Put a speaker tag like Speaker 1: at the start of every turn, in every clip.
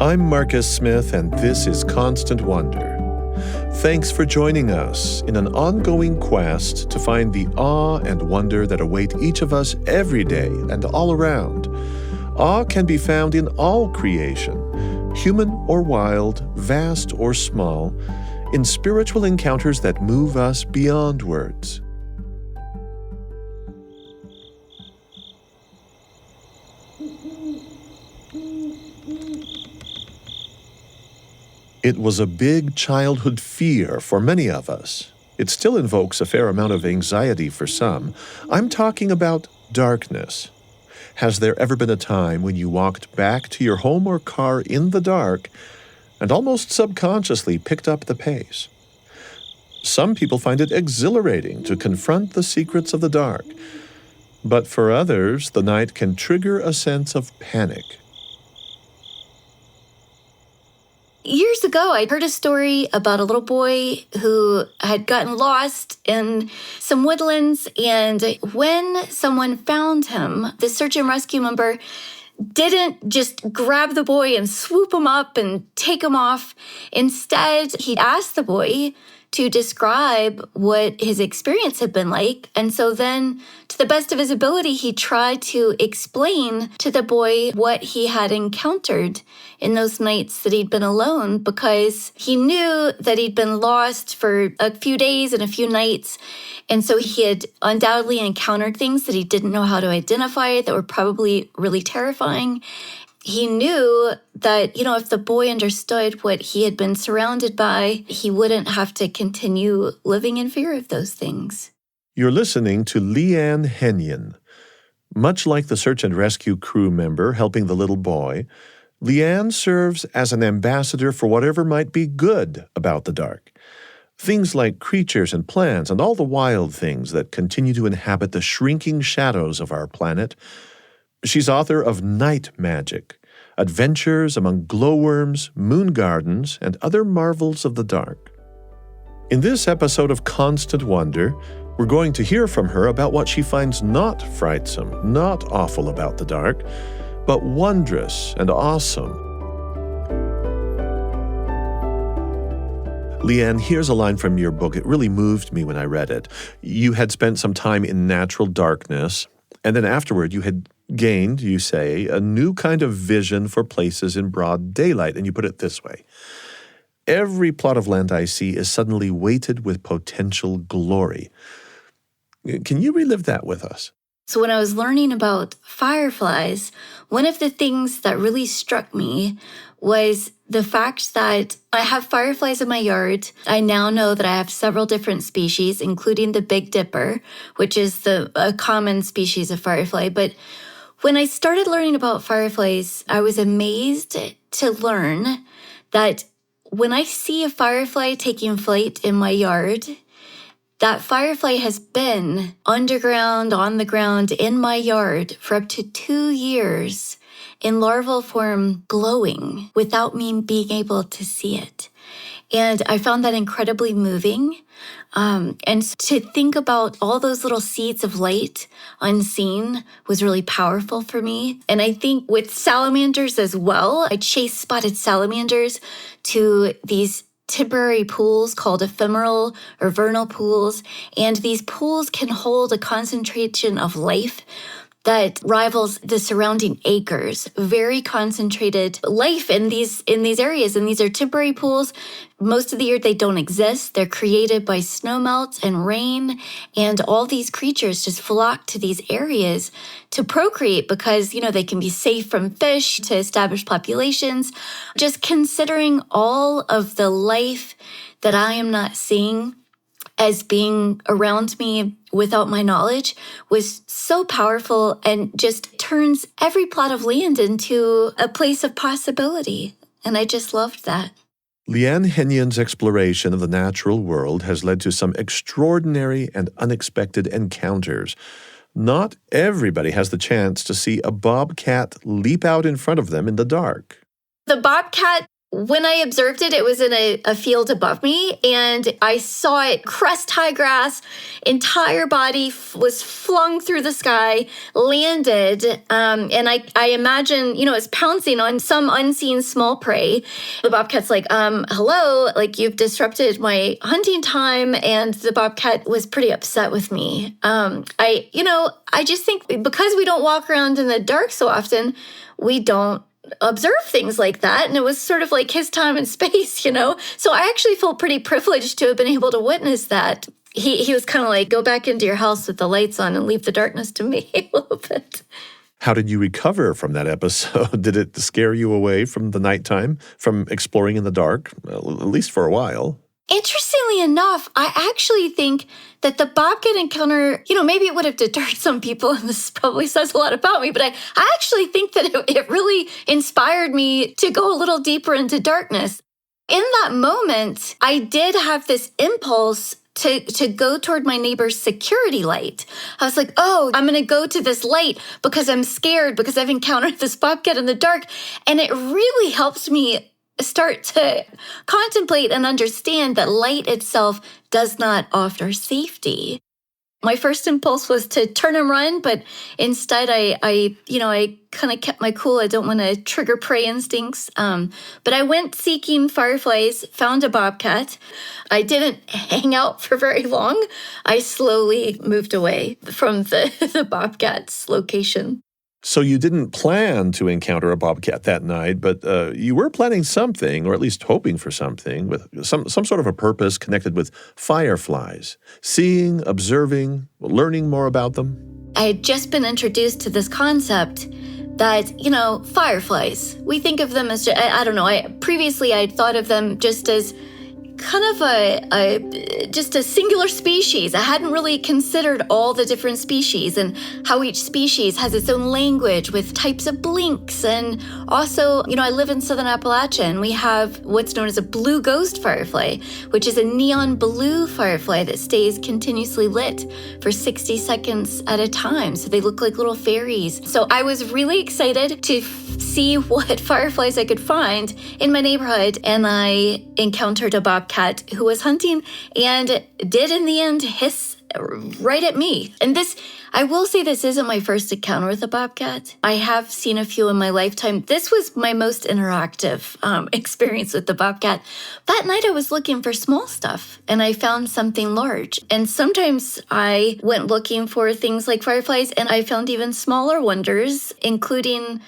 Speaker 1: I'm Marcus Smith, and this is Constant Wonder. Thanks for joining us in an ongoing quest to find the awe and wonder that await each of us every day and all around. Awe can be found in all creation, human or wild, vast or small, in spiritual encounters that move us beyond words. It was a big childhood fear for many of us. It still invokes a fair amount of anxiety for some. I'm talking about darkness. Has there ever been a time when you walked back to your home or car in the dark and almost subconsciously picked up the pace? Some people find it exhilarating to confront the secrets of the dark, but for others, the night can trigger a sense of panic.
Speaker 2: Years ago, I heard a story about a little boy who had gotten lost in some woodlands, and when someone found him, the search and rescue member didn't just grab the boy and swoop him up and take him off. Instead, he asked the boy to describe what his experience had been like. And so then, to the best of his ability, he tried to explain to the boy what he had encountered in those nights that he'd been alone, because he knew that he'd been lost for a few days and a few nights. And so he had undoubtedly encountered things that he didn't know how to identify that were probably really terrifying. He knew that, if the boy understood what he had been surrounded by, he wouldn't have to continue living in fear of those things.
Speaker 1: You're listening to Leigh Ann Henion. Much like the search and rescue crew member helping the little boy, Leigh Ann serves as an ambassador for whatever might be good about the dark. Things like creatures and plants and all the wild things that continue to inhabit the shrinking shadows of our planet. She's author of Night Magic, Adventures Among Glowworms, Moon Gardens, and Other Marvels of the Dark. In this episode of Constant Wonder, we're going to hear from her about what she finds not frightsome, not awful about the dark, but wondrous and awesome. Leigh Ann, here's a line from your book. It really moved me when I read it. You had spent some time in natural darkness, and then afterward you had gained, you say, a new kind of vision for places in broad daylight. And you put it this way: every plot of land I see is suddenly weighted with potential glory. Can you relive that with us?
Speaker 2: So when I was learning about fireflies, one of the things that really struck me was the fact that I have fireflies in my yard. I now know that I have several different species, including the Big Dipper, which is a common species of firefly. But when I started learning about fireflies, I was amazed to learn that when I see a firefly taking flight in my yard, that firefly has been underground, on the ground, in my yard for up to 2 years in larval form, glowing without me being able to see it. And I found that incredibly moving. And to think about all those little seeds of light unseen was really powerful for me. And I think with salamanders as well, I chase spotted salamanders to these temporary pools called ephemeral or vernal pools. And these pools can hold a concentration of life that rivals the surrounding acres. Very concentrated life in these areas. And these are temporary pools. Most of the year they don't exist. They're created by snowmelt and rain. And all these creatures just flock to these areas to procreate because, they can be safe from fish to establish populations. Just considering all of the life that I am not seeing as being around me without my knowledge was so powerful and just turns every plot of land into a place of possibility. And I just loved that.
Speaker 1: Leigh Ann Henion's exploration of the natural world has led to some extraordinary and unexpected encounters. Not everybody has the chance to see a bobcat leap out in front of them in the dark.
Speaker 2: The bobcat When I observed it, it was in a field above me, and I saw it crest high grass, entire body was flung through the sky, landed, and I imagine, it's pouncing on some unseen small prey. The bobcat's like, hello, like you've disrupted my hunting time, and the bobcat was pretty upset with me. I just think because we don't walk around in the dark so often, we don't observe things like that. And it was sort of like his time and space, So I actually feel pretty privileged to have been able to witness that. He was kind of like, go back into your house with the lights on and leave the darkness to me a little bit.
Speaker 1: How did you recover from that episode? Did it scare you away from the nighttime, from exploring in the dark, at least for a while?
Speaker 2: Interestingly enough, I actually think that the bobcat encounter, maybe it would have deterred some people, and this probably says a lot about me, but I actually think that it really inspired me to go a little deeper into darkness. In that moment, I did have this impulse to go toward my neighbor's security light. I was like, oh, I'm going to go to this light because I'm scared, because I've encountered this bobcat in the dark. And it really helps me start to contemplate and understand that light itself does not offer safety. My first impulse was to turn and run, but instead I kind of kept my cool. I don't want to trigger prey instincts. But I went seeking fireflies, found a bobcat. I didn't hang out for very long. I slowly moved away from the bobcat's location.
Speaker 1: So you didn't plan to encounter a bobcat that night, but you were planning something, or at least hoping for something, with some sort of a purpose connected with fireflies. Seeing, observing, learning more about them.
Speaker 2: I had just been introduced to this concept that, fireflies, we think of them as, I don't know, previously I'd thought of them just as kind of just a singular species. I hadn't really considered all the different species and how each species has its own language with types of blinks. And also, I live in Southern Appalachia, and we have what's known as a blue ghost firefly, which is a neon blue firefly that stays continuously lit for 60 seconds at a time. So they look like little fairies. So I was really excited to see what fireflies I could find in my neighborhood, and I encountered a bobcat who was hunting and did in the end hiss right at me. And I will say this isn't my first encounter with a bobcat. I have seen a few in my lifetime. This was my most interactive experience with the bobcat. That night I was looking for small stuff, and I found something large. And sometimes I went looking for things like fireflies, and I found even smaller wonders, including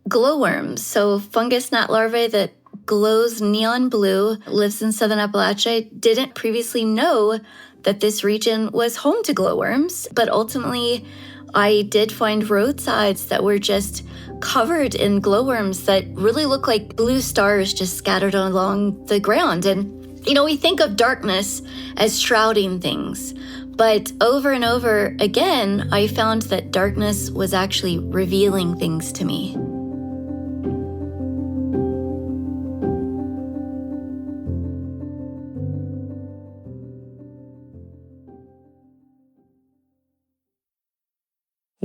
Speaker 2: glowworms. So fungus gnat larvae that glows neon blue, lives in Southern Appalachia. I didn't previously know that this region was home to glowworms, but ultimately I did find roadsides that were just covered in glowworms that really look like blue stars just scattered along the ground. And, we think of darkness as shrouding things, but over and over again, I found that darkness was actually revealing things to me.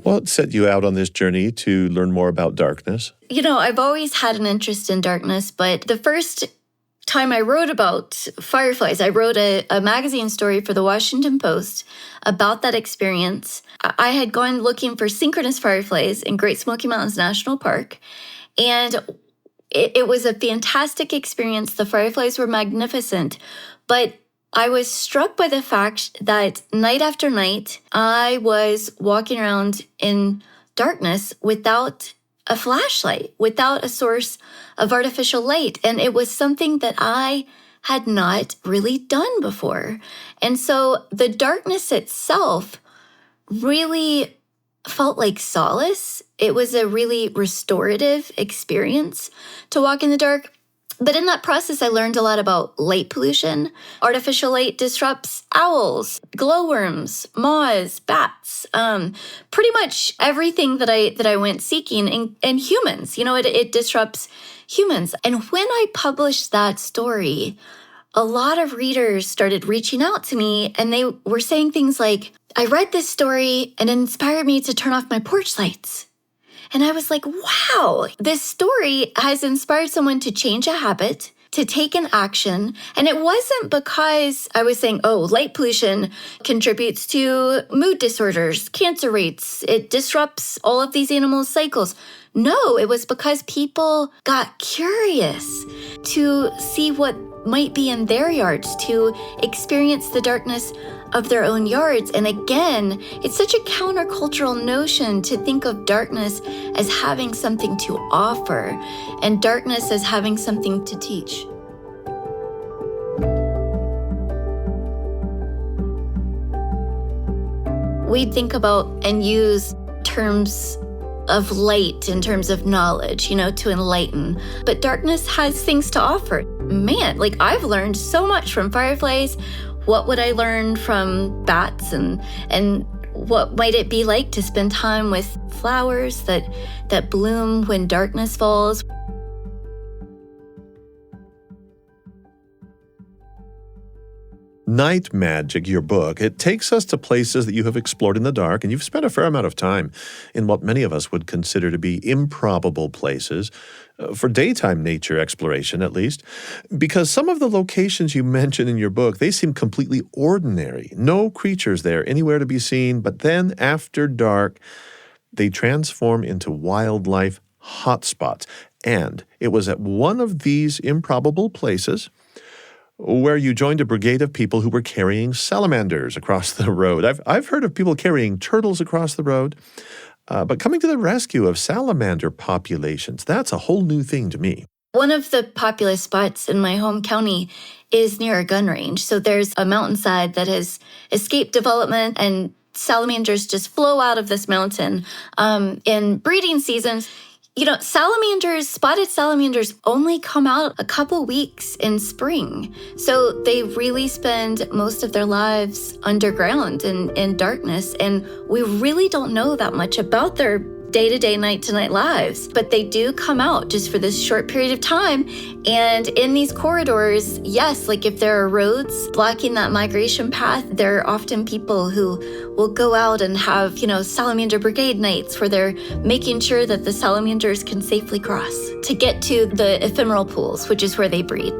Speaker 1: What set you out on this journey to learn more about darkness?
Speaker 2: I've always had an interest in darkness, but the first time I wrote about fireflies, I wrote a magazine story for the Washington Post about that experience. I had gone looking for synchronous fireflies in Great Smoky Mountains National Park, and it was a fantastic experience. The fireflies were magnificent, but I was struck by the fact that night after night, I was walking around in darkness without a flashlight, without a source of artificial light. And it was something that I had not really done before. And so the darkness itself really felt like solace. It was a really restorative experience to walk in the dark. But in that process, I learned a lot about light pollution. Artificial light disrupts owls, glowworms, moths, bats, pretty much everything that I went seeking, and humans. It disrupts humans. And when I published that story, a lot of readers started reaching out to me, and they were saying things like, I read this story and it inspired me to turn off my porch lights. And I was like, wow, this story has inspired someone to change a habit, to take an action. And it wasn't because I was saying, oh, light pollution contributes to mood disorders, cancer rates, it disrupts all of these animals' cycles. No, it was because people got curious to see what might be in their yards, to experience the darkness of their own yards. And again, it's such a countercultural notion to think of darkness as having something to offer and darkness as having something to teach. We think about and use terms of light in terms of knowledge, to enlighten. But darkness has things to offer. Man, like I've learned so much from fireflies. What would I learn from bats and what might it be like to spend time with flowers that bloom when darkness falls?
Speaker 1: Night Magic, your book, it takes us to places that you have explored in the dark, and you've spent a fair amount of time in what many of us would consider to be improbable places, for daytime nature exploration at least, because some of the locations you mention in your book, they seem completely ordinary. No creatures there anywhere to be seen, but then after dark, they transform into wildlife hotspots. And it was at one of these improbable places where you joined a brigade of people who were carrying salamanders across the road. I've heard of people carrying turtles across the road, but coming to the rescue of salamander populations, that's a whole new thing to me.
Speaker 2: One of the popular spots in my home county is near a gun range. So there's a mountainside that has escaped development, and salamanders just flow out of this mountain. In breeding seasons, spotted salamanders only come out a couple weeks in spring. So they really spend most of their lives underground in darkness. And we really don't know that much about their day-to-day, night-to-night lives. But they do come out just for this short period of time. And in these corridors, yes, like if there are roads blocking that migration path, there are often people who will go out and have, salamander brigade nights where they're making sure that the salamanders can safely cross to get to the ephemeral pools, which is where they breed.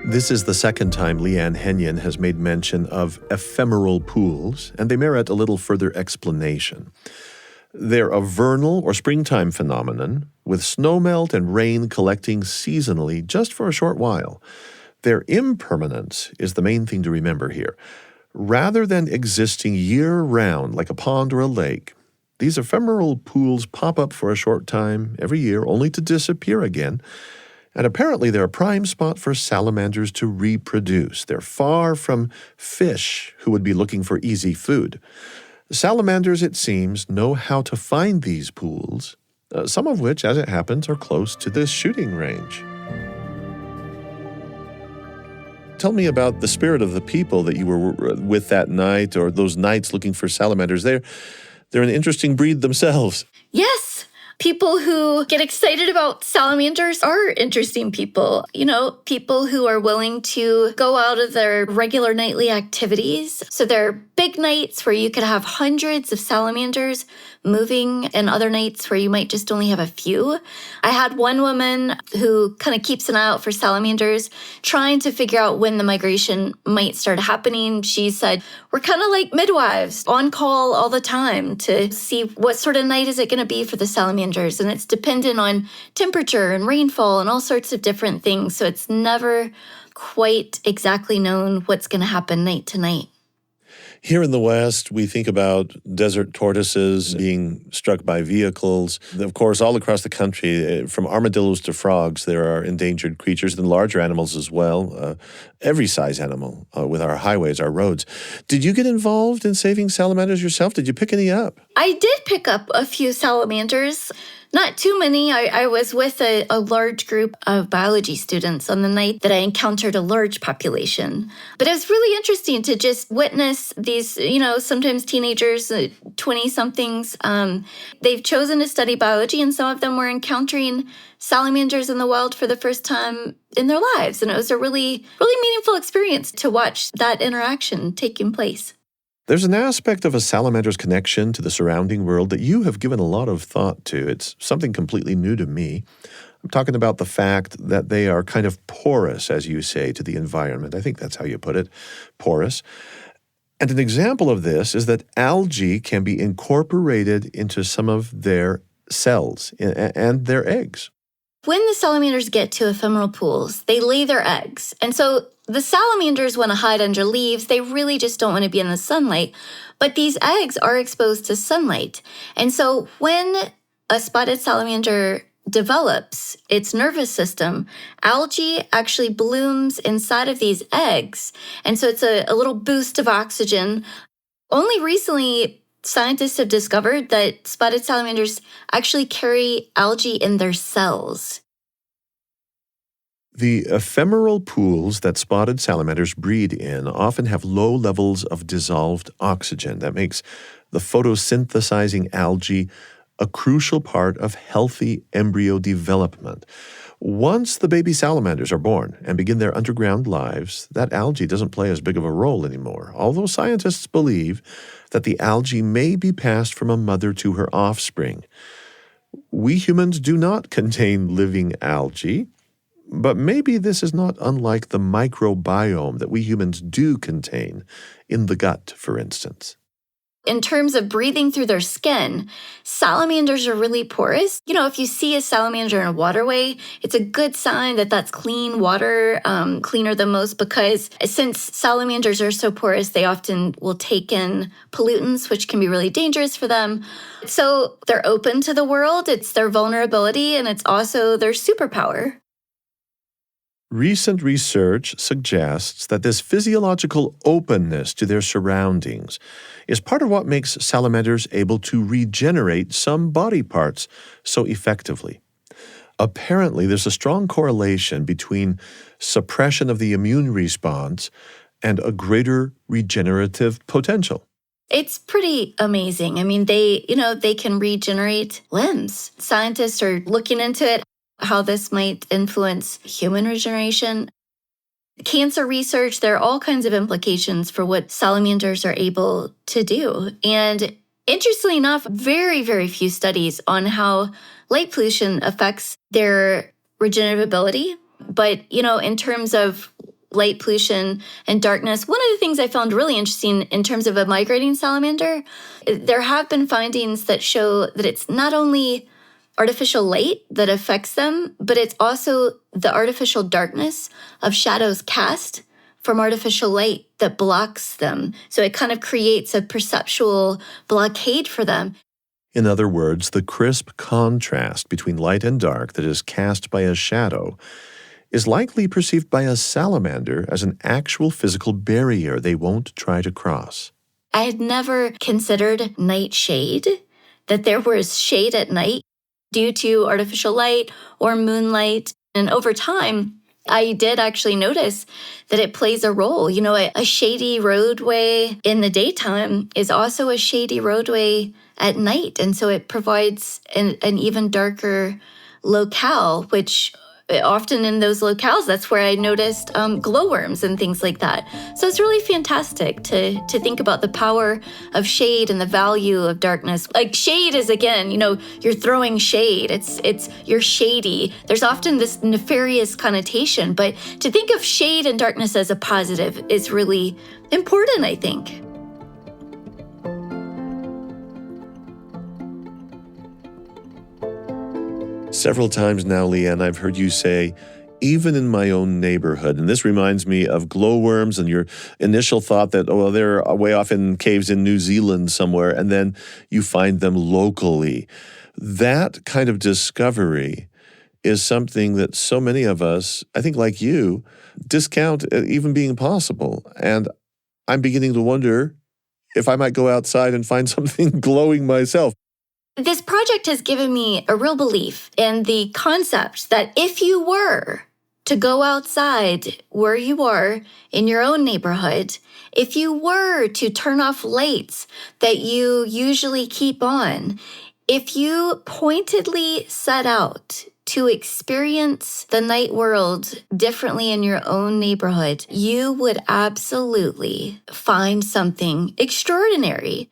Speaker 1: This is the second time Leigh Ann Henion has made mention of ephemeral pools, and they merit a little further explanation. They're a vernal or springtime phenomenon, with snowmelt and rain collecting seasonally just for a short while. Their impermanence is the main thing to remember here. Rather than existing year-round like a pond or a lake, these ephemeral pools pop up for a short time every year, only to disappear again. And apparently they're a prime spot for salamanders to reproduce. They're far from fish who would be looking for easy food. Salamanders, it seems, know how to find these pools, some of which, as it happens, are close to this shooting range. Tell me about the spirit of the people that you were with that night, or those nights looking for salamanders. They're an interesting breed themselves.
Speaker 2: Yes. People who get excited about salamanders are interesting people. People who are willing to go out of their regular nightly activities. So there are big nights where you could have hundreds of salamanders moving, and other nights where you might just only have a few. I had one woman who kind of keeps an eye out for salamanders, trying to figure out when the migration might start happening. She said, we're kind of like midwives, on call all the time to see what sort of night is it going to be for the salamanders. And it's dependent on temperature and rainfall and all sorts of different things. So it's never quite exactly known what's going to happen night to night.
Speaker 1: Here in the West, we think about desert tortoises being struck by vehicles. Of course, all across the country, from armadillos to frogs, there are endangered creatures, and larger animals as well. Every size animal with our highways, our roads. Did you get involved in saving salamanders yourself? Did you pick any up?
Speaker 2: I did pick up a few salamanders. Not too many. I was with a large group of biology students on the night that I encountered a large population. But it was really interesting to just witness these, sometimes teenagers, 20-somethings. They've chosen to study biology, and some of them were encountering salamanders in the wild for the first time in their lives. And it was a really, really meaningful experience to watch that interaction taking place.
Speaker 1: There's an aspect of a salamander's connection to the surrounding world that you have given a lot of thought to. It's something completely new to me. I'm talking about the fact that they are kind of porous, as you say, to the environment. I think that's how you put it, porous. And an example of this is that algae can be incorporated into some of their cells and their eggs.
Speaker 2: When the salamanders get to ephemeral pools, they lay their eggs. And so the salamanders want to hide under leaves. They really just don't want to be in the sunlight. But these eggs are exposed to sunlight. And so when a spotted salamander develops its nervous system, algae actually blooms inside of these eggs. And so it's a little boost of oxygen. Only recently, scientists have discovered that spotted salamanders actually carry algae in their cells.
Speaker 1: The ephemeral pools that spotted salamanders breed in often have low levels of dissolved oxygen. That makes the photosynthesizing algae a crucial part of healthy embryo development. Once the baby salamanders are born and begin their underground lives, that algae doesn't play as big of a role anymore, although scientists believe that the algae may be passed from a mother to her offspring. We humans do not contain living algae, but maybe this is not unlike the microbiome that we humans do contain in the gut, for instance.
Speaker 2: In terms of breathing through their skin, salamanders are really porous. If you see a salamander in a waterway, it's a good sign that that's clean water, cleaner than most, because since salamanders are so porous, they often will take in pollutants, which can be really dangerous for them. So they're open to the world. It's their vulnerability, and it's also their superpower.
Speaker 1: Recent research suggests that this physiological openness to their surroundings is part of what makes salamanders able to regenerate some body parts so effectively. Apparently, there's a strong correlation between suppression of the immune response and a greater regenerative potential.
Speaker 2: It's pretty amazing. I mean, they can regenerate limbs. Scientists are looking into it, how this might influence human regeneration. Cancer research, there are all kinds of implications for what salamanders are able to do. And interestingly enough, very, very few studies on how light pollution affects their regenerative ability. But, in terms of light pollution and darkness, one of the things I found really interesting in terms of a migrating salamander, there have been findings that show that it's not only artificial light that affects them, but it's also the artificial darkness of shadows cast from artificial light that blocks them. So it kind of creates a perceptual blockade for them.
Speaker 1: In other words, the crisp contrast between light and dark that is cast by a shadow is likely perceived by a salamander as an actual physical barrier they won't try to cross.
Speaker 2: I had never considered night shade, that there was shade at night due to artificial light or moonlight. And over time, I did actually notice that it plays a role. A shady roadway in the daytime is also a shady roadway at night. And so it provides an even darker locale, which often in those locales, that's where I noticed glowworms and things like that. So it's really fantastic to think about the power of shade and the value of darkness. Like shade is, again, you're throwing shade. It's you're shady. There's often this nefarious connotation, but to think of shade and darkness as a positive is really important, I think.
Speaker 1: Several times now, Leigh Ann, I've heard you say, even in my own neighborhood. And this reminds me of glowworms and your initial thought that, they're way off in caves in New Zealand somewhere, and then you find them locally. That kind of discovery is something that so many of us, I think like you, discount even being possible. And I'm beginning to wonder if I might go outside and find something glowing myself.
Speaker 2: This project has given me a real belief in the concept that if you were to go outside where you are in your own neighborhood, if you were to turn off lights that you usually keep on, if you pointedly set out to experience the night world differently in your own neighborhood, you would absolutely find something extraordinary.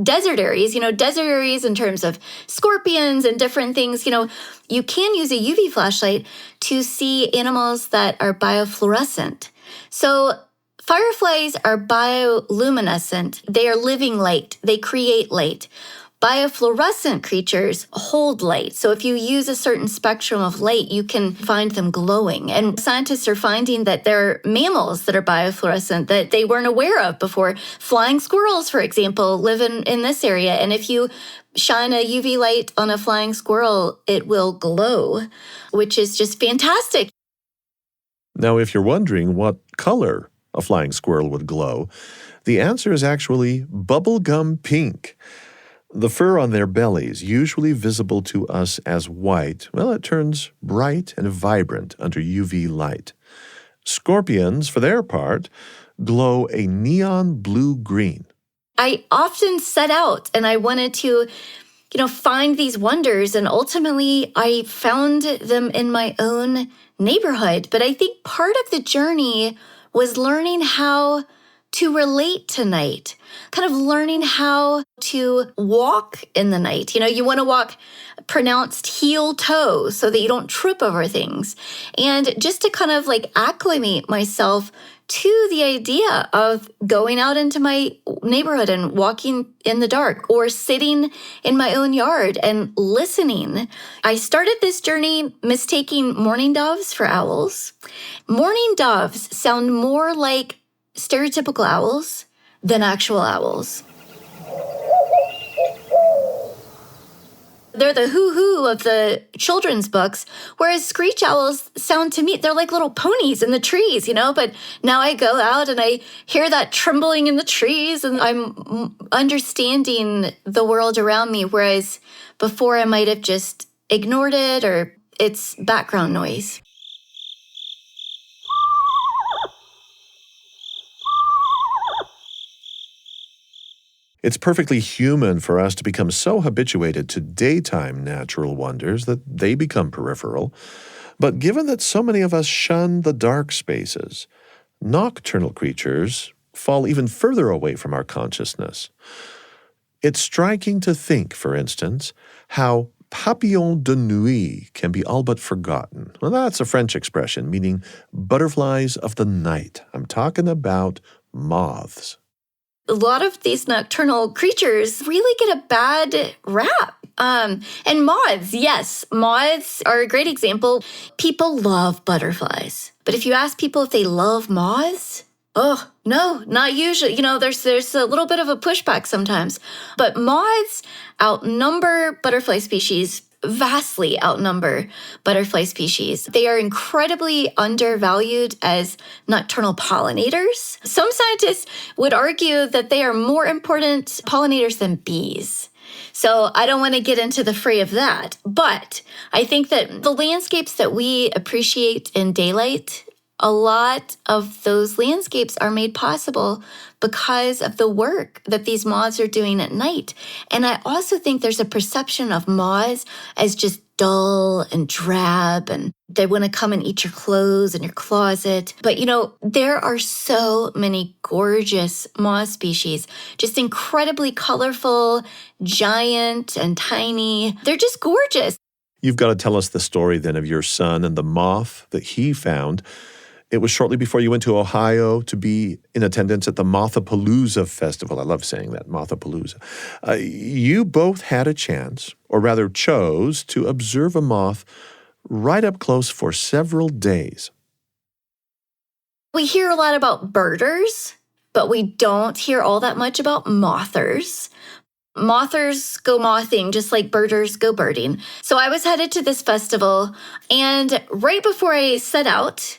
Speaker 2: Desert areas, desert areas in terms of scorpions and different things, you can use a UV flashlight to see animals that are biofluorescent. So fireflies are bioluminescent. They are living light. They create light. Biofluorescent creatures hold light. So if you use a certain spectrum of light, you can find them glowing. And scientists are finding that there are mammals that are biofluorescent that they weren't aware of before. Flying squirrels, for example, live in this area. And if you shine a UV light on a flying squirrel, it will glow, which is just fantastic.
Speaker 1: Now, if you're wondering what color a flying squirrel would glow, the answer is actually bubblegum pink. The fur on their bellies, usually visible to us as white, it turns bright and vibrant under UV light. Scorpions, for their part, glow a neon blue-green.
Speaker 2: I often set out and I wanted to, find these wonders, and ultimately I found them in my own neighborhood. But I think part of the journey was learning how to relate to night, kind of learning how to walk in the night. You want to walk pronounced heel toe so that you don't trip over things. And just to kind of acclimate myself to the idea of going out into my neighborhood and walking in the dark or sitting in my own yard and listening. I started this journey mistaking mourning doves for owls. Mourning doves sound more like stereotypical owls than actual owls. They're the hoo-hoo of the children's books, whereas screech owls sound to me, they're like little ponies in the trees, But now I go out and I hear that trembling in the trees and I'm understanding the world around me, whereas before I might have just ignored it or it's background noise.
Speaker 1: It's perfectly human for us to become so habituated to daytime natural wonders that they become peripheral. But given that so many of us shun the dark spaces, nocturnal creatures fall even further away from our consciousness. It's striking to think, for instance, how papillons de nuit can be all but forgotten. Well, that's a French expression meaning butterflies of the night. I'm talking about moths.
Speaker 2: A lot of these nocturnal creatures really get a bad rap. And moths, yes, moths are a great example. People love butterflies. But if you ask people if they love moths, oh, no, not usually. There's a little bit of a pushback sometimes. But moths outnumber butterfly species, vastly outnumber butterfly species. They are incredibly undervalued as nocturnal pollinators. Some scientists would argue that they are more important pollinators than bees. So I don't want to get into the fray of that. But I think that the landscapes that we appreciate in daylight, a lot of those landscapes are made possible because of the work that these moths are doing at night. And I also think there's a perception of moths as just dull and drab, and they want to come and eat your clothes and your closet. But there are so many gorgeous moth species, just incredibly colorful, giant and tiny. They're just gorgeous.
Speaker 1: You've got to tell us the story then of your son and the moth that he found. It was shortly before you went to Ohio to be in attendance at the Mothapalooza Festival. I love saying that, Mothapalooza. You both had a chance, or rather chose, to observe a moth right up close for several days.
Speaker 2: We hear a lot about birders, but we don't hear all that much about mothers. Mothers go mothing just like birders go birding. So I was headed to this festival, and right before I set out,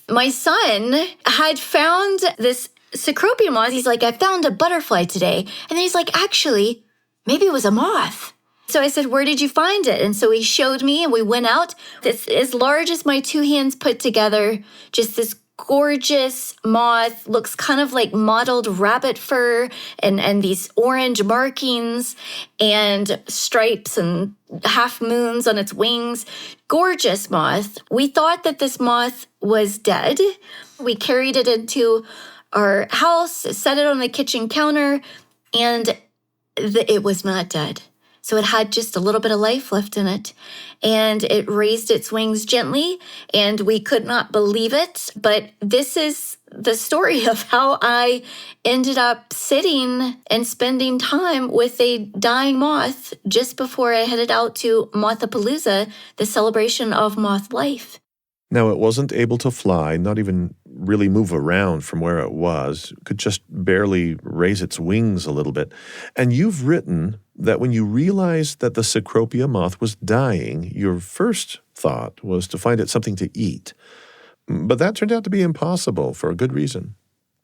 Speaker 2: my son had found this cecropian moth. He's like, I found a butterfly today. And then he's like, actually, maybe it was a moth. So I said, where did you find it? And so he showed me, and we went out. It's as large as my two hands put together, just this gorgeous moth, looks kind of like mottled rabbit fur and these orange markings and stripes and half moons on its wings. gorgeous moth. We thought that this moth was dead. We carried it into our house, set it on the kitchen counter, and it was not dead. So it had just a little bit of life left in it. And it raised its wings gently, and we could not believe it. But this is the story of how I ended up sitting and spending time with a dying moth just before I headed out to Mothapalooza, the celebration of moth life.
Speaker 1: Now, it wasn't able to fly, not even really move around from where it was. It could just barely raise its wings a little bit. And you've written that when you realized that the Cecropia moth was dying, your first thought was to find it something to eat. But that turned out to be impossible for a good reason.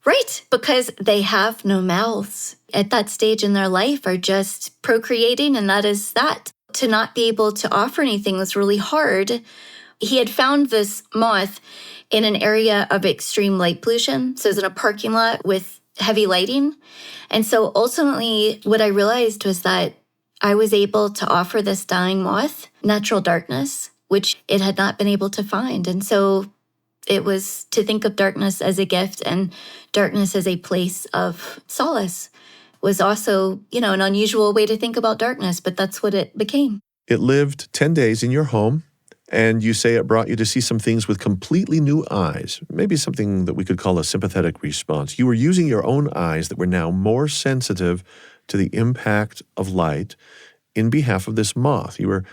Speaker 2: Right, because they have no mouths. At that stage in their life are just procreating, and that is that. To not be able to offer anything was really hard. He had found this moth in an area of extreme light pollution. So it was in a parking lot with heavy lighting. And so ultimately, what I realized was that I was able to offer this dying moth natural darkness, which it had not been able to find. And so it was to think of darkness as a gift and darkness as a place of solace was also, an unusual way to think about darkness, but that's what it became.
Speaker 1: It lived 10 days in your home. And you say it brought you to see some things with completely new eyes, maybe something that we could call a sympathetic response. You were using your own eyes that were now more sensitive to the impact of light in behalf of this moth. You were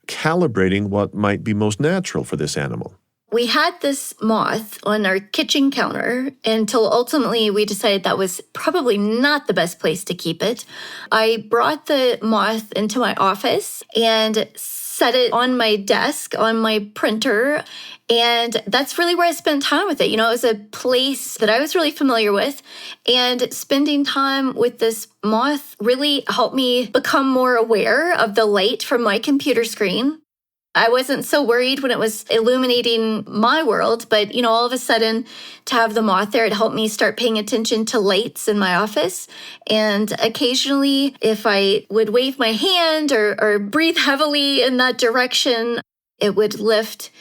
Speaker 1: calibrating what might be most natural for this animal.
Speaker 2: We had this moth on our kitchen counter until ultimately we decided that was probably not the best place to keep it. I brought the moth into my office and set it on my desk, on my printer, and that's really where I spent time with it. It was a place that I was really familiar with, and spending time with this moth really helped me become more aware of the light from my computer screen. I wasn't so worried when it was illuminating my world, but, all of a sudden to have the moth there, it helped me start paying attention to lights in my office. And occasionally, if I would wave my hand or breathe heavily in that direction, it would lift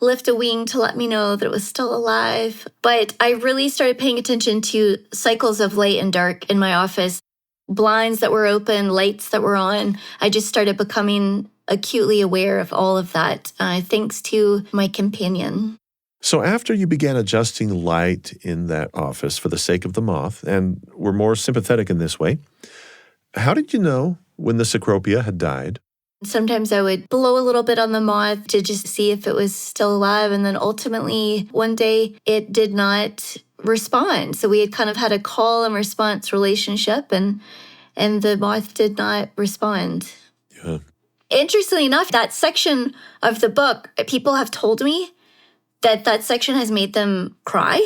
Speaker 2: a wing to let me know that it was still alive. But I really started paying attention to cycles of light and dark in my office, blinds that were open, lights that were on. I just started becoming acutely aware of all of that, thanks to my companion.
Speaker 1: So after you began adjusting light in that office for the sake of the moth, and were more sympathetic in this way, how did you know when the Cecropia had died?
Speaker 2: Sometimes I would blow a little bit on the moth to just see if it was still alive, and then ultimately one day it did not respond. So we had kind of had a call and response relationship, and the moth did not respond.
Speaker 1: Yeah.
Speaker 2: Interestingly enough, that section of the book, people have told me that section has made them cry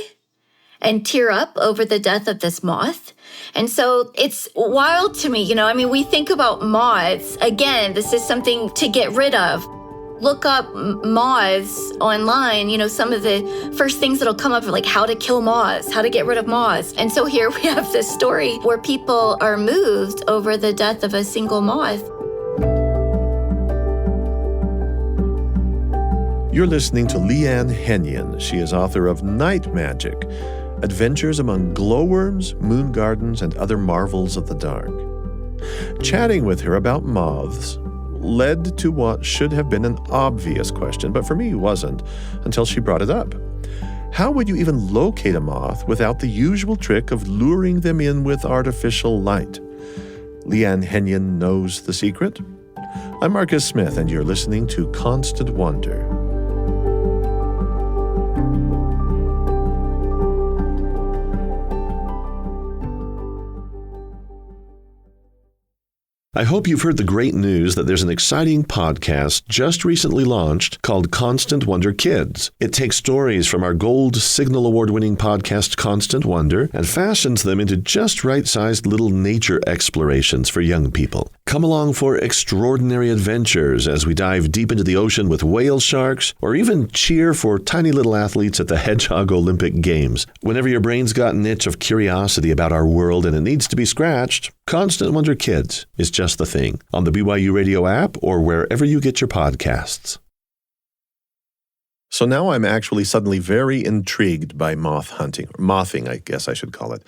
Speaker 2: and tear up over the death of this moth. And so it's wild to me, we think about moths. Again, this is something to get rid of. Look up moths online. Some of the first things that'll come up are like how to kill moths, how to get rid of moths. And so here we have this story where people are moved over the death of a single moth.
Speaker 1: You're listening to Leigh Ann Henion. She is author of Night Magic, Adventures Among Glowworms, Moon Gardens, and Other Marvels of the Dark. Chatting with her about moths led to what should have been an obvious question, but for me wasn't, until she brought it up. How would you even locate a moth without the usual trick of luring them in with artificial light? Leigh Ann Henion knows the secret. I'm Marcus Smith, and you're listening to Constant Wonder. I hope you've heard the great news that there's an exciting podcast just recently launched called Constant Wonder Kids. It takes stories from our Gold Signal Award-winning podcast Constant Wonder and fashions them into just right-sized little nature explorations for young people. Come along for extraordinary adventures as we dive deep into the ocean with whale sharks, or even cheer for tiny little athletes at the Hedgehog Olympic Games. Whenever your brain's got an itch of curiosity about our world and it needs to be scratched, Constant Wonder Kids is just the thing. On the BYU Radio app or wherever you get your podcasts. So now I'm actually suddenly very intrigued by moth hunting, or mothing, I guess I should call it.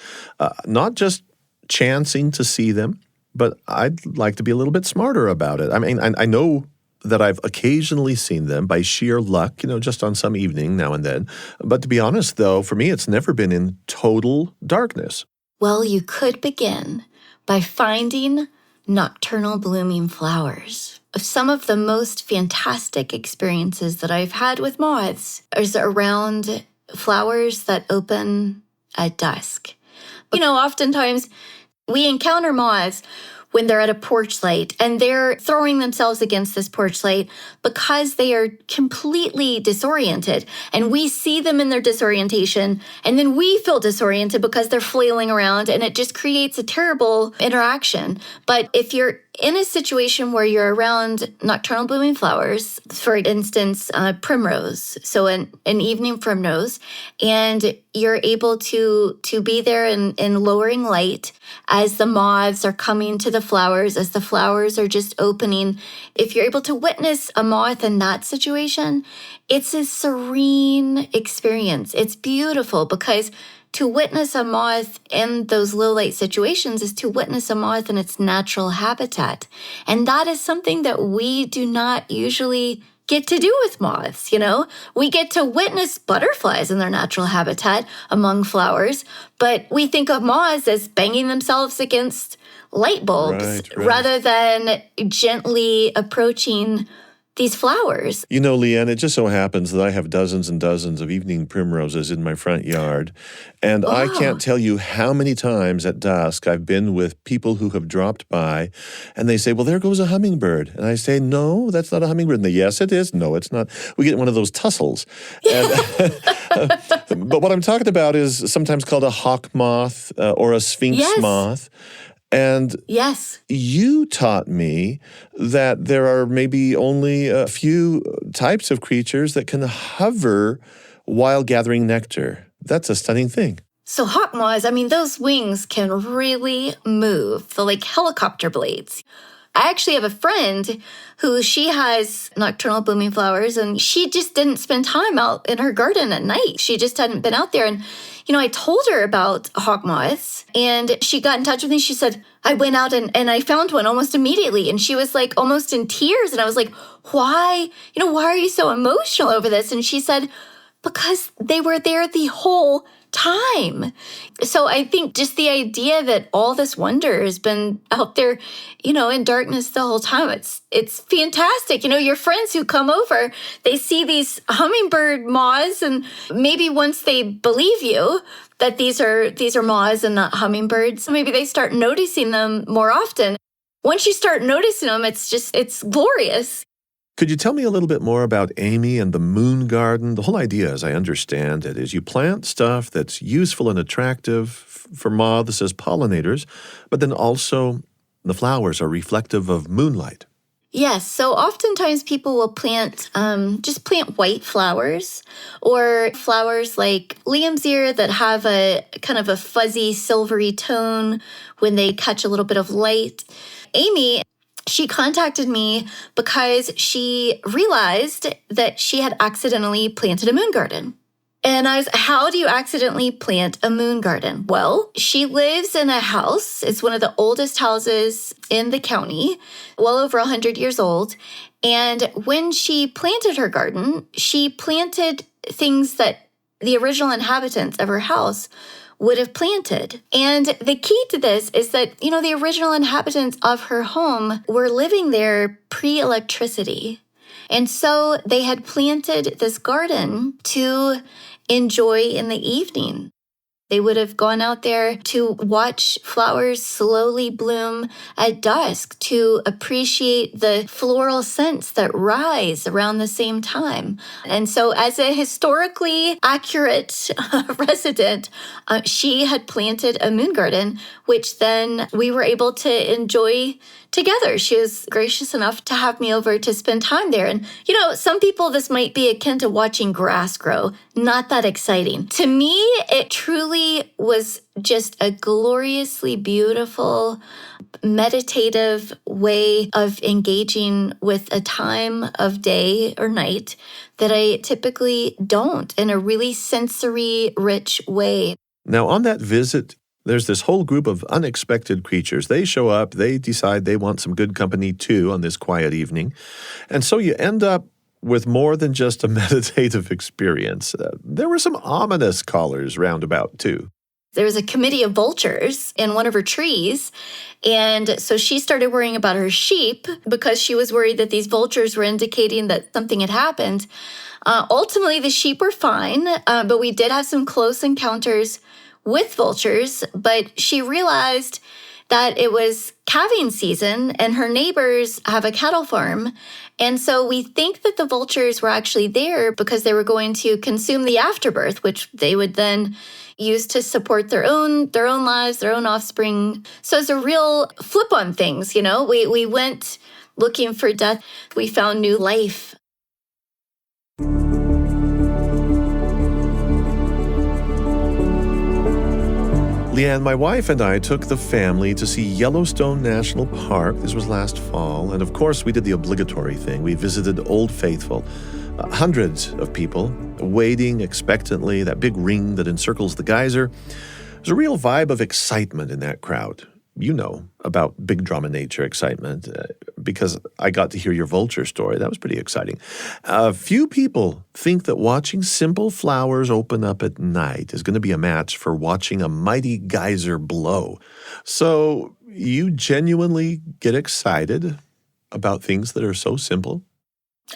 Speaker 1: Not just chancing to see them, but I'd like to be a little bit smarter about it. I mean, I know that I've occasionally seen them by sheer luck, just on some evening now and then. But to be honest, though, for me, it's never been in total darkness.
Speaker 2: Well, you could begin by finding nocturnal blooming flowers. Some of the most fantastic experiences that I've had with moths is around flowers that open at dusk. Oftentimes we encounter moths when they're at a porch light and they're throwing themselves against this porch light because they are completely disoriented. And we see them in their disorientation, and then we feel disoriented because they're flailing around, and it just creates a terrible interaction. But if you're in a situation where you're around nocturnal blooming flowers, for instance, primrose, so an evening primrose, and you're able to be there in lowering light as the moths are coming to the flowers, as the flowers are just opening. If you're able to witness a moth in that situation, it's a serene experience. It's beautiful because to witness a moth in those low light situations is to witness a moth in its natural habitat. And that is something that we do not usually get to do with moths, We get to witness butterflies in their natural habitat among flowers, but we think of moths as banging themselves against light bulbs
Speaker 1: Right.
Speaker 2: rather than gently approaching these flowers.
Speaker 1: Leigh Ann, it just so happens that I have dozens and dozens of evening primroses in my front yard. And I can't tell you how many times at dusk I've been with people who have dropped by and they say, well, there goes a hummingbird. And I say, no, that's not a hummingbird. And they, yes, it is. No, it's not. We get one of those tussles. And, but what I'm talking about is sometimes called a hawk moth or a sphinx moth. And
Speaker 2: yes,
Speaker 1: you taught me that there are maybe only a few types of creatures that can hover while gathering nectar. That's a stunning thing.
Speaker 2: So hawk moths, those wings can really move. They're like helicopter blades. I actually have a friend who she has nocturnal blooming flowers, and she just didn't spend time out in her garden at night. She just hadn't been out there. And, I told her about hawk moths, and she got in touch with me. She said, I went out and I found one almost immediately. And she was like almost in tears. And I was like, why? Why are you so emotional over this? And she said, because they were there the whole time. So I think just the idea that all this wonder has been out there, in darkness the whole time, it's fantastic. Your friends who come over, they see these hummingbird moths, and maybe once they believe you that these are moths and not hummingbirds, maybe they start noticing them more often. Once you start noticing them, it's glorious.
Speaker 1: Could you tell me a little bit more about Amy and the moon garden? The whole idea, as I understand it, is you plant stuff that's useful and attractive for moths as pollinators, but then also the flowers are reflective of moonlight.
Speaker 2: Yes, so oftentimes people will plant white flowers or flowers like lamb's ear that have a kind of a fuzzy silvery tone when they catch a little bit of light. Amy, she contacted me because she realized that she had accidentally planted a moon garden. And I was, how do you accidentally plant a moon garden? Well, she lives in a house. It's one of the oldest houses in the county, well over 100 years old. And when she planted her garden, she planted things that the original inhabitants of her house would have planted. And the key to this is that, the original inhabitants of her home were living there pre-electricity. And so they had planted this garden to enjoy in the evening. They would have gone out there to watch flowers slowly bloom at dusk, to appreciate the floral scents that rise around the same time. And so as a historically accurate resident, she had planted a moon garden, which then we were able to enjoy together. She was gracious enough to have me over to spend time there. And, some people, this might be akin to watching grass grow. Not that exciting. To me, it truly really was just a gloriously beautiful, meditative way of engaging with a time of day or night that I typically don't, in a really sensory rich way.
Speaker 1: Now, on that visit, there's this whole group of unexpected creatures. They show up, they decide they want some good company too on this quiet evening. And so you end up with more than just a meditative experience. There were some ominous callers roundabout too.
Speaker 2: There was a committee of vultures in one of her trees. And so she started worrying about her sheep because she was worried that these vultures were indicating that something had happened. Ultimately, the sheep were fine, but we did have some close encounters with vultures. But she realized that it was calving season and her neighbors have a cattle farm. And so we think that the vultures were actually there because they were going to consume the afterbirth, which they would then use to support their own lives, their own offspring. So it's a real flip on things, you know. We went looking for death. We found new life.
Speaker 1: Leigh Ann, my wife and I took the family to see Yellowstone National Park. This was last fall. And of course, we did the obligatory thing. We visited Old Faithful. Hundreds of people waiting expectantly, that big ring that encircles the geyser. There's a real vibe of excitement in that crowd. You know about big drama nature excitement because I got to hear your vulture story. That was pretty exciting. Few people think that watching simple flowers open up at night is going to be a match for watching a mighty geyser blow. So you genuinely get excited about things that are so simple?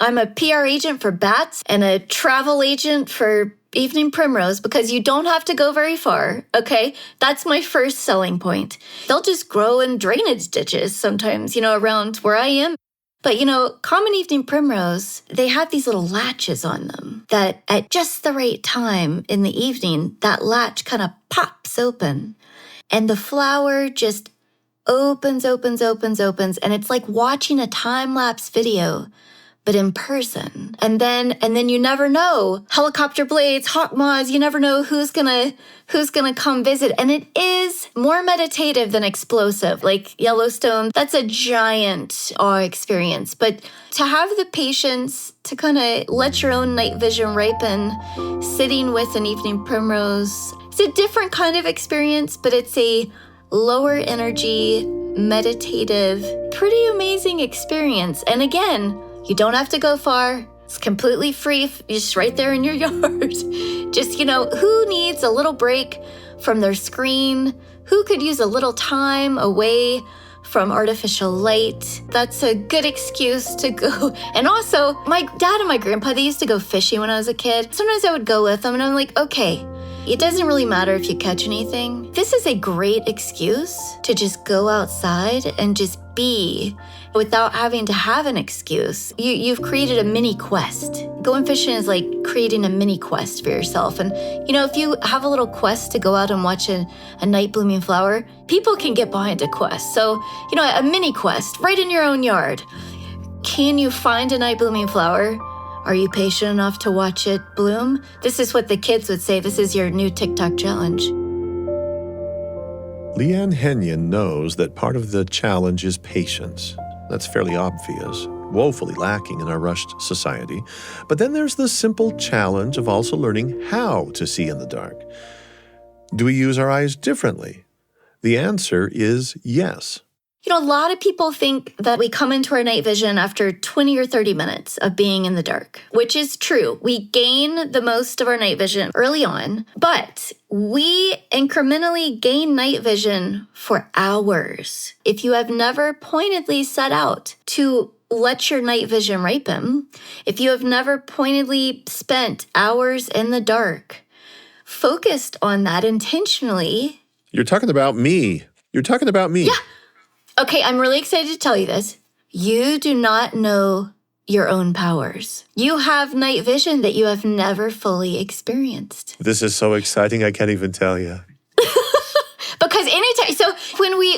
Speaker 2: I'm a PR agent for bats and a travel agent for evening primrose because you don't have to go very far, okay? That's my first selling point. They'll just grow in drainage ditches sometimes, around where I am. But, common evening primrose, they have these little latches on them that at just the right time in the evening, that latch kind of pops open and the flower just opens. And it's like watching a time-lapse video, but in person. And then you never know. Helicopter blades, hawk moths, you never know who's gonna come visit. And it is more meditative than explosive. Like Yellowstone, that's a giant awe experience. But to have the patience to kind of let your own night vision ripen, sitting with an evening primrose, it's a different kind of experience, but it's a lower energy, meditative, pretty amazing experience. And again, you don't have to go far. It's completely free, just right there in your yard. Just, who needs a little break from their screen? Who could use a little time away from artificial light? That's a good excuse to go. And also, my dad and my grandpa, they used to go fishing when I was a kid. Sometimes I would go with them and I'm like, okay, it doesn't really matter if you catch anything. This is a great excuse to just go outside and just be without having to have an excuse. You've created a mini quest. Going fishing is like creating a mini quest for yourself. And, if you have a little quest to go out and watch a night blooming flower, people can get behind a quest. So, a mini quest right in your own yard. Can you find a night blooming flower? Are you patient enough to watch it bloom? This is what the kids would say. This is your new TikTok challenge.
Speaker 1: Leigh Ann Henion knows that part of the challenge is patience. That's fairly obvious, woefully lacking in our rushed society. But then there's the simple challenge of also learning how to see in the dark. Do we use our eyes differently? The answer is yes.
Speaker 2: A lot of people think that we come into our night vision after 20 or 30 minutes of being in the dark, which is true. We gain the most of our night vision early on, but we incrementally gain night vision for hours. If you have never pointedly set out to let your night vision ripen, if you have never pointedly spent hours in the dark, focused on that intentionally.
Speaker 1: You're talking about me.
Speaker 2: Yeah. Okay, I'm really excited to tell you this. You do not know your own powers. You have night vision that you have never fully experienced.
Speaker 1: This is so exciting, I can't even tell you.
Speaker 2: Because anytime, so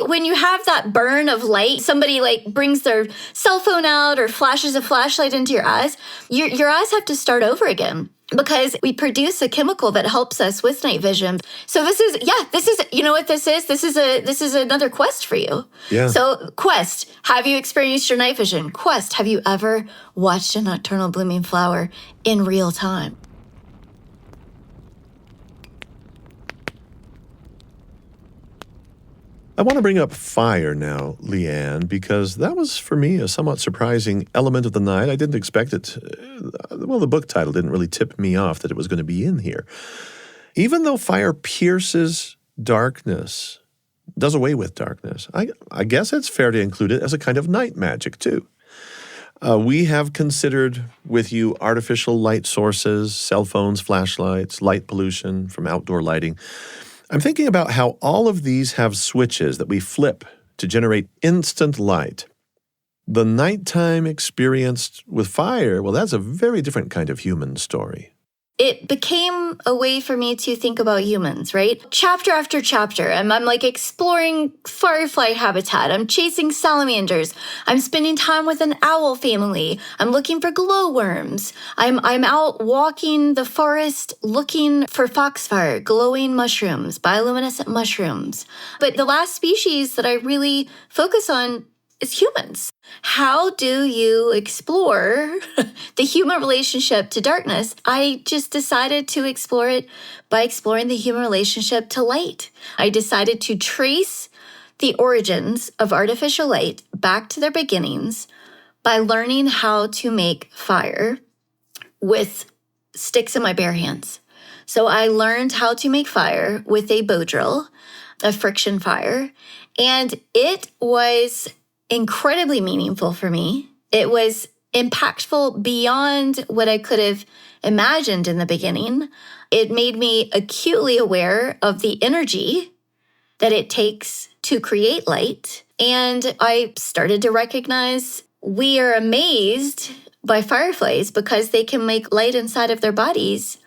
Speaker 2: when you have that burn of light, somebody brings their cell phone out or flashes a flashlight into your eyes have to start over again. because we produce a chemical that helps us with night vision. So this is, you know what this is? This is another quest for you.
Speaker 1: Yeah.
Speaker 2: So quest, have you experienced your night vision? Quest, have you ever watched a nocturnal blooming flower in real time?
Speaker 1: I want to bring up fire now, Leigh Ann, because that was, for me, a somewhat surprising element of the night. I didn't expect it. Well, the book title didn't really tip me off that it was going to be in here. Even though fire pierces darkness, does away with darkness, I guess it's fair to include it as a kind of night magic, too. We have considered with you artificial light sources, cell phones, flashlights, light pollution from outdoor lighting. I'm thinking about how all of these have switches that we flip to generate instant light. The nighttime experienced with fire, well, that's a very different kind of human story.
Speaker 2: It became a way for me to think about humans, right? Chapter after chapter, I'm like exploring firefly habitat. I'm chasing salamanders. I'm spending time with an owl family. I'm looking for glowworms. I'm out walking the forest looking for foxfire, glowing mushrooms, bioluminescent mushrooms. But the last species that I really focus on is humans. How do you explore the human relationship to darkness? I just decided to explore it by exploring the human relationship to light. I decided to trace the origins of artificial light back to their beginnings by learning how to make fire with sticks in my bare hands. So I learned how to make fire with a bow drill, a friction fire, and it was incredibly meaningful for me. It was impactful beyond what I could have imagined in the beginning. It made me acutely aware of the energy that it takes to create light. And I started to recognize we are amazed by fireflies because they can make light inside of their bodies.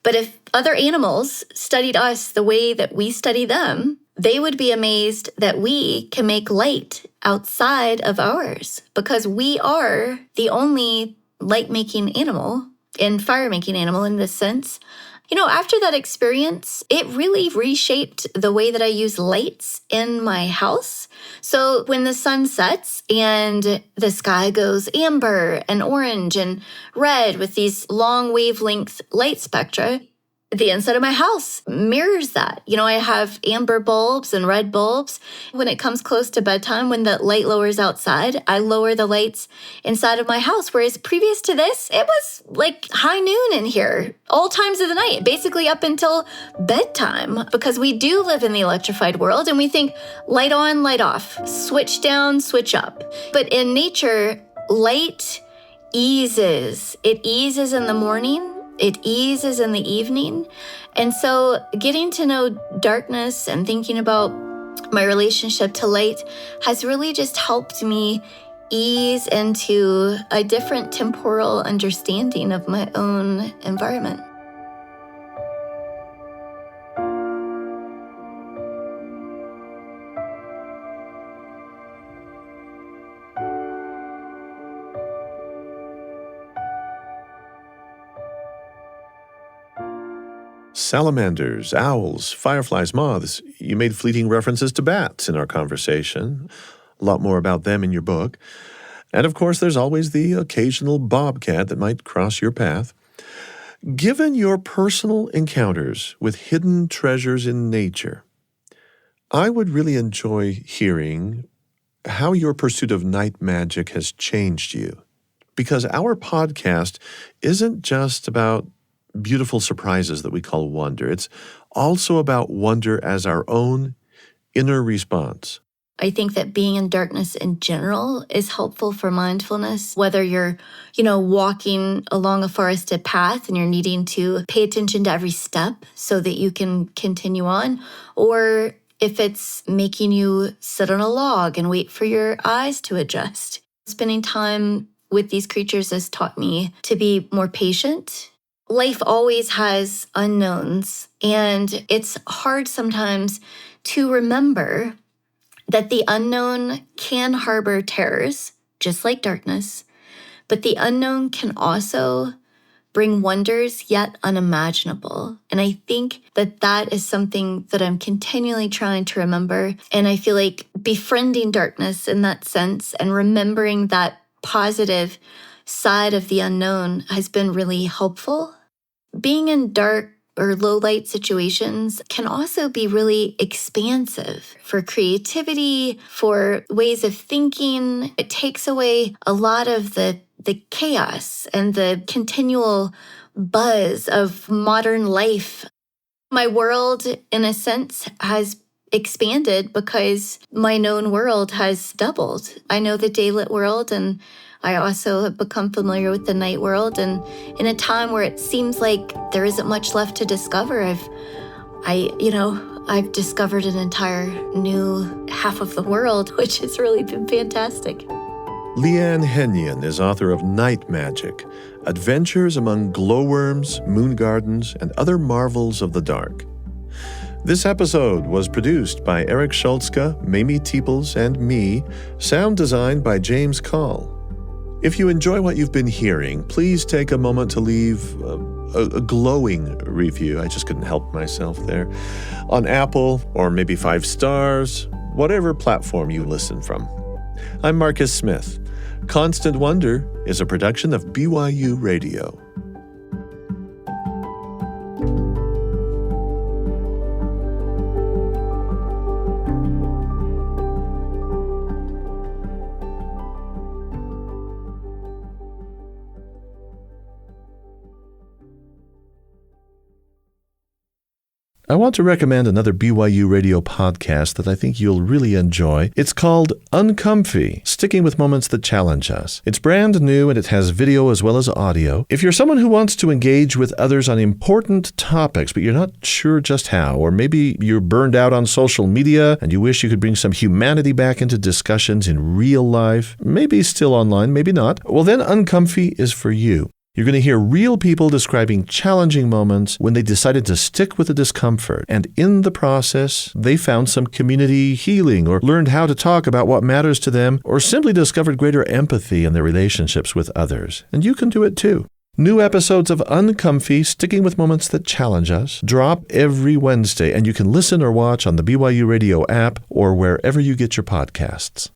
Speaker 2: But if other animals studied us the way that we study them, they would be amazed that we can make light outside of ours because we are the only light-making animal and fire-making animal in this sense. You know, after that experience, it really reshaped the way that I use lights in my house. So when the sun sets and the sky goes amber and orange and red with these long wavelength light spectra, the inside of my house mirrors that. You know, I have amber bulbs and red bulbs. When it comes close to bedtime, when the light lowers outside, I lower the lights inside of my house. Whereas previous to this, it was like high noon in here, all times of the night, basically up until bedtime, because we do live in the electrified world and we think light on, light off, switch down, switch up. But in nature, light eases. It eases in the morning. It eases in the evening. And so getting to know darkness and thinking about my relationship to light has really just helped me ease into a different temporal understanding of my own environment.
Speaker 1: Salamanders, owls, fireflies, moths. You made fleeting references to bats in our conversation. A lot more about them in your book. And of course, there's always the occasional bobcat that might cross your path. Given your personal encounters with hidden treasures in nature, I would really enjoy hearing how your pursuit of night magic has changed you. Because our podcast isn't just about beautiful surprises that we call wonder. It's also about wonder as our own inner response.
Speaker 2: I think that being in darkness in general is helpful for mindfulness, whether you're, walking along a forested path and you're needing to pay attention to every step so that you can continue on, or if it's making you sit on a log and wait for your eyes to adjust. Spending time with these creatures has taught me to be more patient. Life always has unknowns, and it's hard sometimes to remember that the unknown can harbor terrors, just like darkness, but the unknown can also bring wonders yet unimaginable. And I think that that is something that I'm continually trying to remember. And I feel like befriending darkness in that sense and remembering that positive side of the unknown has been really helpful. Being in dark or low light situations can also be really expansive for creativity, for ways of thinking. It takes away a lot of the chaos and the continual buzz of modern life. My world, in a sense, has expanded because my known world has doubled. I know the daylit world, and I also have become familiar with the night world. And in a time where it seems like there isn't much left to discover, I've discovered an entire new half of the world, which has really been fantastic.
Speaker 1: Leigh Ann Henion is author of Night Magic, Adventures Among Glowworms, Moon Gardens, and Other Marvels of the Dark. This episode was produced by Eric Schultzka, Mamie Teeples, and me, sound designed by James Call. If you enjoy what you've been hearing, please take a moment to leave a glowing review. I just couldn't help myself there. On Apple, or maybe 5 stars, whatever platform you listen from. I'm Marcus Smith. Constant Wonder is a production of BYU Radio. I want to recommend another BYU Radio podcast that I think you'll really enjoy. It's called Uncomfy, Sticking with Moments That Challenge Us. It's brand new and it has video as well as audio. If you're someone who wants to engage with others on important topics, but you're not sure just how, or maybe you're burned out on social media and you wish you could bring some humanity back into discussions in real life, maybe still online, maybe not, well then Uncomfy is for you. You're going to hear real people describing challenging moments when they decided to stick with the discomfort, and in the process, they found some community healing or learned how to talk about what matters to them or simply discovered greater empathy in their relationships with others. And you can do it too. New episodes of Uncomfy, Sticking with Moments That Challenge Us, drop every Wednesday, and you can listen or watch on the BYU Radio app or wherever you get your podcasts.